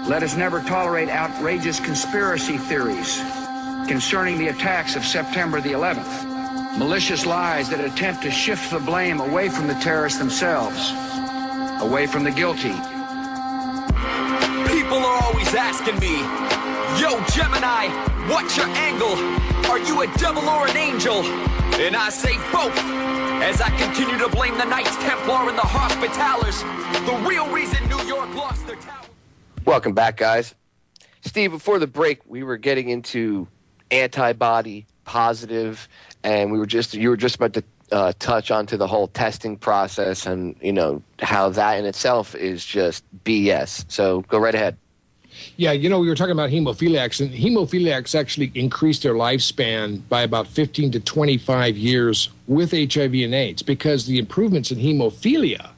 Let us never tolerate outrageous conspiracy theories concerning the attacks of September the 11th, malicious lies that attempt to shift the blame away from the terrorists themselves, away from the guilty. People are always asking me, yo, Gemini, what's your angle? Are you a devil or an angel? And I say both, as I continue to blame the Knights Templar and the Hospitallers, the real reason New York lost their tower. Welcome back, guys. Steve, before the break, we were getting into antibody positive, and you were just about to touch onto the whole testing process and, you know, how that in itself is just BS. So go right ahead. Yeah, you know, we were talking about hemophiliacs, and hemophiliacs actually increased their lifespan by about 15 to 25 years with HIV and AIDS because the improvements in hemophilia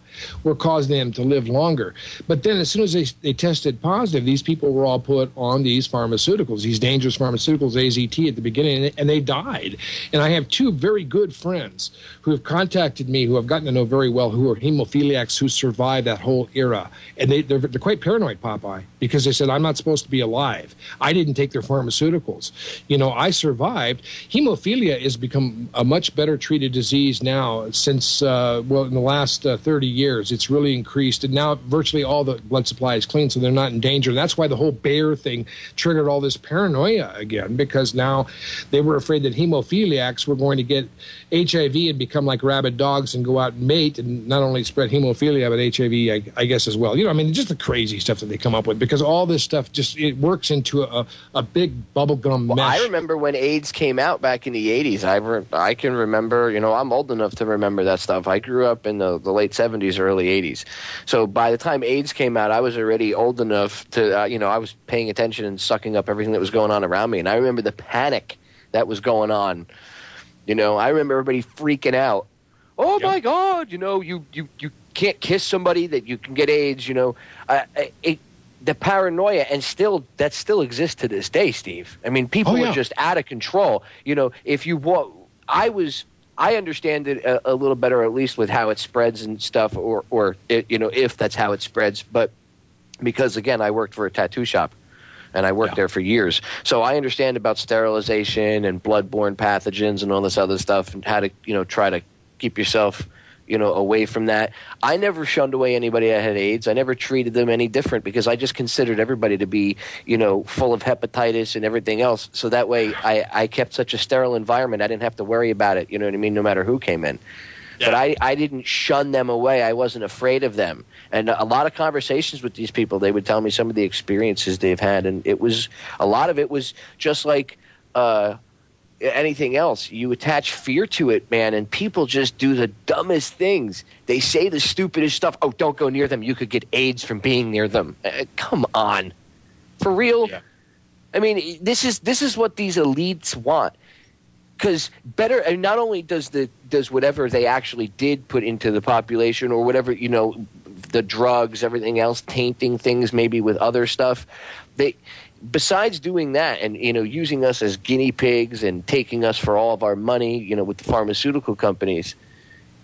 were causing them to live longer. But then as soon as they tested positive, these people were all put on these pharmaceuticals, these dangerous pharmaceuticals, AZT at the beginning, and they died. And I have two very good friends who have contacted me, who I've gotten to know very well, who are hemophiliacs who survived that whole era. And they're quite paranoid, Popeye, because they said, I'm not supposed to be alive. I didn't take their pharmaceuticals. You know, I survived. Hemophilia has become a much better treated disease now since, in the last 30 years. It's really increased, and now virtually all the blood supply is clean, so they're not in danger. And that's why the whole Bayer thing triggered all this paranoia again, because now they were afraid that hemophiliacs were going to get HIV and become like rabid dogs and go out and mate and not only spread hemophilia, but HIV, I guess, as well. You know, I mean, just the crazy stuff that they come up with, because all this stuff just, it works into a big bubblegum mesh. I remember when AIDS came out back in the 80s. I can remember, you know, I'm old enough to remember that stuff. I grew up in the late 70s, early 80s. So by the time AIDS came out, I was already old enough to, I was paying attention and sucking up everything that was going on around me. And I remember the panic that was going on. You know, I remember everybody freaking out. Oh, my God, you know, you can't kiss somebody that you can get AIDS, you know. The paranoia, and that still exists to this day, Steve. I mean, people are just out of control. You know, if you want, I understand it a little better, at least with how it spreads and stuff, or you know, if that's how it spreads. But because, again, I worked for a tattoo shop, and I worked there for years. So I understand about sterilization and bloodborne pathogens and all this other stuff, and how to, you know, try to keep yourself, you know, away from that. I never shunned away anybody that had AIDS. I never treated them any different because I just considered everybody to be, you know, full of hepatitis and everything else. So that way I kept such a sterile environment. I didn't have to worry about it, you know what I mean, no matter who came in. Yeah. But I didn't shun them away. I wasn't afraid of them. And a lot of conversations with these people, they would tell me some of the experiences they've had. And a lot of it was just like anything else. You attach fear to it, man, and people just do the dumbest things. They say the stupidest stuff. Oh, don't go near them. You could get AIDS from being near them. Come on. For real? Yeah. I mean, this is what these elites want. Because better, and not only does whatever they actually did put into the population, or whatever, you know, the drugs, everything else, tainting things maybe with other stuff, besides doing that and, you know, using us as guinea pigs and taking us for all of our money, you know, with the pharmaceutical companies,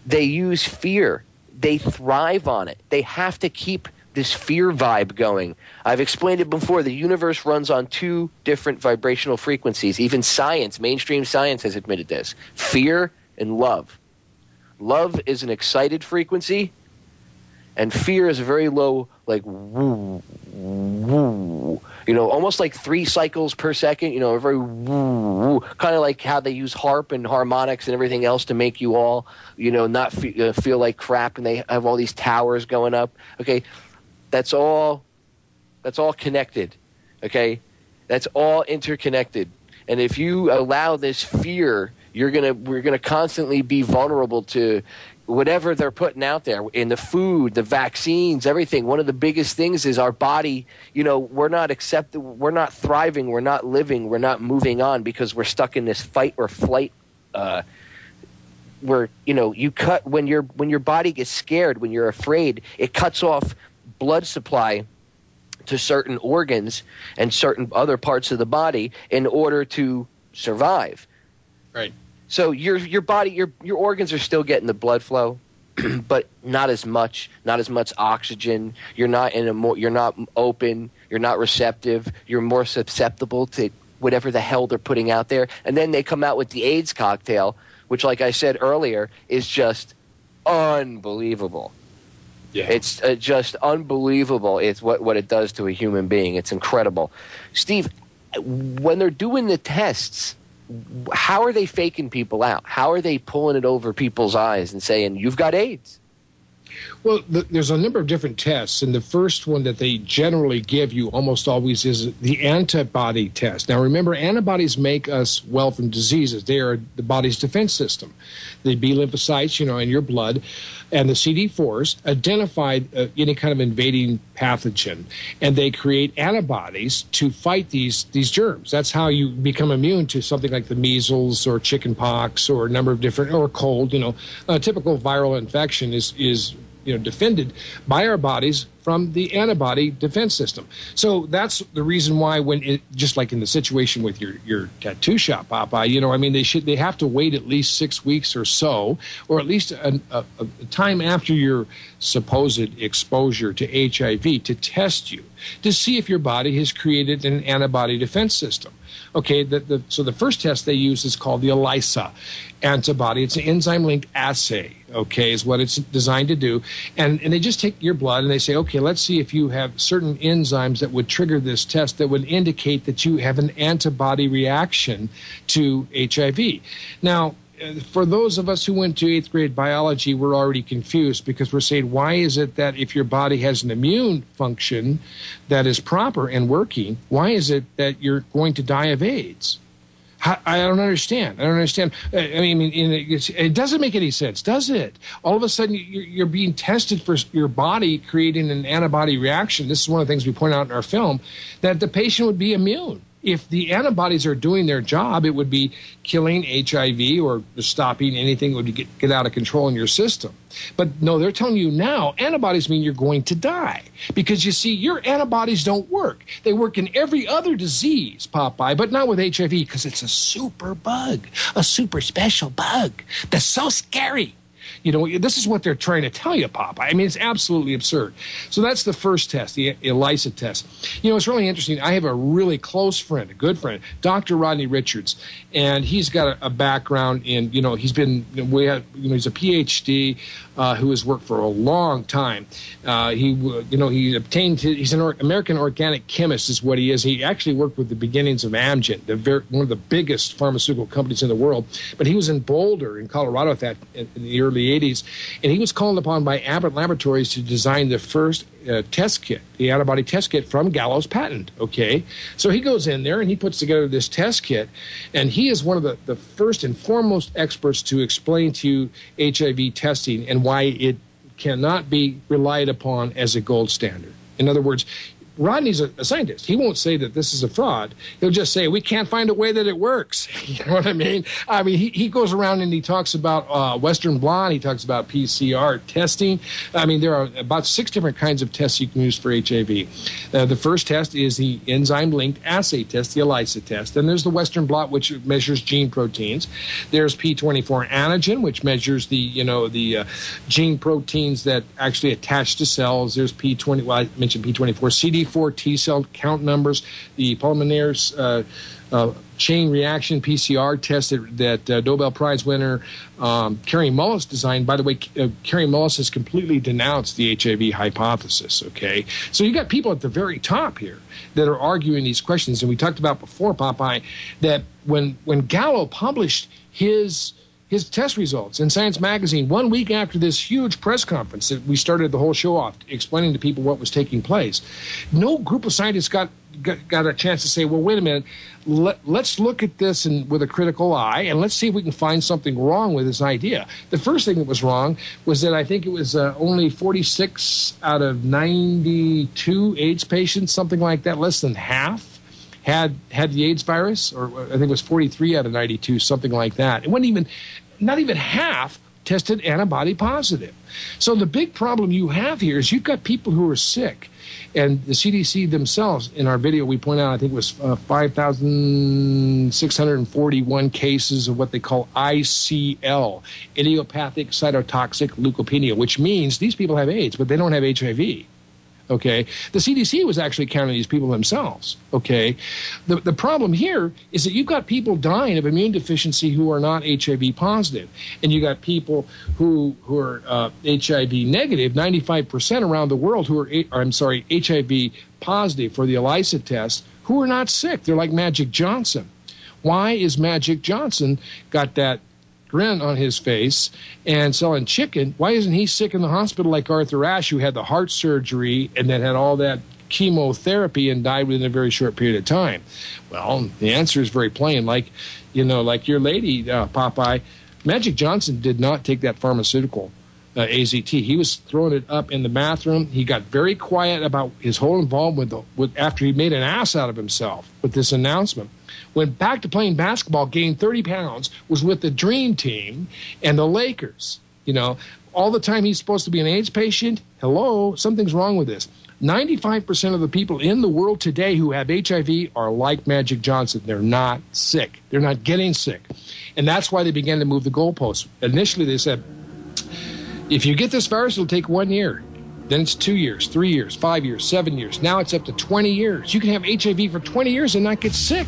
they use fear. They thrive on it. They have to keep this fear vibe going. I've explained it before. The universe runs on two different vibrational frequencies. Even science, mainstream science, has admitted this. Fear and love. Love is an excited frequency, and fear is a very low, like, woo, woo. You know, almost like 3 cycles per second, you know, a very woo, kind of like how they use harp and harmonics and everything else to make you all, you know, not feel like crap, and they have all these towers going up. Okay, that's all connected, okay? That's all interconnected. And if you allow this fear, we're gonna constantly be vulnerable to whatever they're putting out there in the food, the vaccines, everything. One of the biggest things is our body, you know, we're not thriving, we're not living, we're not moving on because we're stuck in this fight or flight where, you know, you cut when your body gets scared, when you're afraid, it cuts off blood supply to certain organs and certain other parts of the body in order to survive. Right. So your body, your organs are still getting the blood flow, but not as much oxygen. You're not open you're not receptive, you're more susceptible to whatever the hell they're putting out there. And then they come out with the AIDS cocktail, which, like I said earlier, is just unbelievable. Yeah. It's just unbelievable. It's what it does to a human being. It's incredible. Steve, when they're doing the tests, how are they faking people out? How are they pulling it over people's eyes and saying, you've got AIDS? Well, there's a number of different tests, and the first one that they generally give you almost always is the antibody test. Now, remember, antibodies make us well from diseases. They are the body's defense system. The B lymphocytes, in your blood, and the CD4s identify any kind of invading pathogen, and they create antibodies to fight these germs. That's how you become immune to something like the measles or chicken pox or a number of different, or cold. A typical viral infection is defended by our bodies from the antibody defense system. So that's the reason why just like in the situation with your tattoo shop, Popeye, they have to wait at least 6 weeks or so, or at least a time after your supposed exposure to HIV to test you, to see if your body has created an antibody defense system. Okay, so the first test they use is called the ELISA antibody. It's an enzyme-linked assay, okay, is what it's designed to do. And they just take your blood and they say, okay, let's see if you have certain enzymes that would trigger this test that would indicate that you have an antibody reaction to HIV. Now, for those of us who went to 8th grade biology, we're already confused because we're saying, why is it that if your body has an immune function that is proper and working, why is it that you're going to die of AIDS? I don't understand. It doesn't make any sense, does it? All of a sudden, you're being tested for your body creating an antibody reaction. This is one of the things we point out in our film, that the patient would be immune. If the antibodies are doing their job, it would be killing HIV or stopping anything that would get out of control in your system. But no, they're telling you now antibodies mean you're going to die. Because you see, your antibodies don't work. They work in every other disease, Popeye, but not with HIV because it's a super bug, a super special bug that's so scary. This is what they're trying to tell you, Popeye. It's absolutely absurd. So that's the first test, the ELISA test. It's really interesting. I have a really close friend, a good friend, Dr. Rodney Richards, and he's got a background in, he's been, he's a PhD who has worked for a long time. He obtained, he's an American organic chemist is what he is. He actually worked with the beginnings of Amgen, one of the biggest pharmaceutical companies in the world. But he was in Boulder, in Colorado in the early 80s, and he was called upon by Abbott Laboratories to design the first test kit, the antibody test kit from Gallo's patent, okay? So he goes in there and he puts together this test kit, and he is one of the first and foremost experts to explain to you HIV testing and why it cannot be relied upon as a gold standard. In other words, Rodney's a scientist. He won't say that this is a fraud. He'll just say, we can't find a way that it works. You know what I mean? He goes around and he talks about Western blot. He talks about PCR testing. There are about 6 different kinds of tests you can use for HIV. The first test is the enzyme-linked assay test, the ELISA test. Then there's the Western blot, which measures gene proteins. There's P24 antigen, which measures the gene proteins that actually attach to cells. There's P20, well, I mentioned P24, CD4 T cell count numbers, the polymerase chain reaction PCR test that Nobel Prize winner Carrie Mullis designed. By the way, Carrie Mullis has completely denounced the HIV hypothesis, okay? So you got people at the very top here that are arguing these questions. And we talked about before, Popeye, that when Gallo published his test results in Science Magazine 1 week after this huge press conference that we started the whole show off explaining to people what was taking place, no group of scientists got a chance to say, well, wait a minute, let's look at this with a critical eye and let's see if we can find something wrong with this idea. The first thing that was wrong was that I think it was only 46 out of 92 AIDS patients, something like that, less than half, had the AIDS virus, or I think it was 43 out of 92, something like that. It wasn't not even half tested antibody positive. So the big problem you have here is you've got people who are sick, and the CDC themselves, in our video, we point out, I think it was 5,641 cases of what they call ICL, idiopathic cytotoxic leukopenia, which means these people have AIDS, but they don't have HIV. Okay, the CDC was actually counting these people themselves. Okay, the problem here is that you've got people dying of immune deficiency who are not HIV positive, and you got people who are HIV negative, 95% around the world who are HIV positive for the ELISA test, who are not sick. They're like Magic Johnson. Why is Magic Johnson got that grin on his face and selling chicken? Why isn't he sick in the hospital like Arthur Ashe, who had the heart surgery and then had all that chemotherapy and died within a very short period of time? Well, the answer is very plain. Like your lady, Popeye, Magic Johnson did not take that pharmaceutical, AZT. He was throwing it up in the bathroom. He got very quiet about his whole involvement with after he made an ass out of himself with this announcement. Went back to playing basketball, gained 30 pounds, was with the Dream Team and the Lakers. All the time he's supposed to be an AIDS patient. Hello, something's wrong with this. 95% of the people in the world today who have HIV are like Magic Johnson. They're not sick. They're not getting sick. And that's why they began to move the goalposts. Initially, they said, if you get this virus, it'll take 1 year. Then it's 2 years, 3 years, 5 years, 7 years. Now it's up to 20 years. You can have HIV for 20 years and not get sick.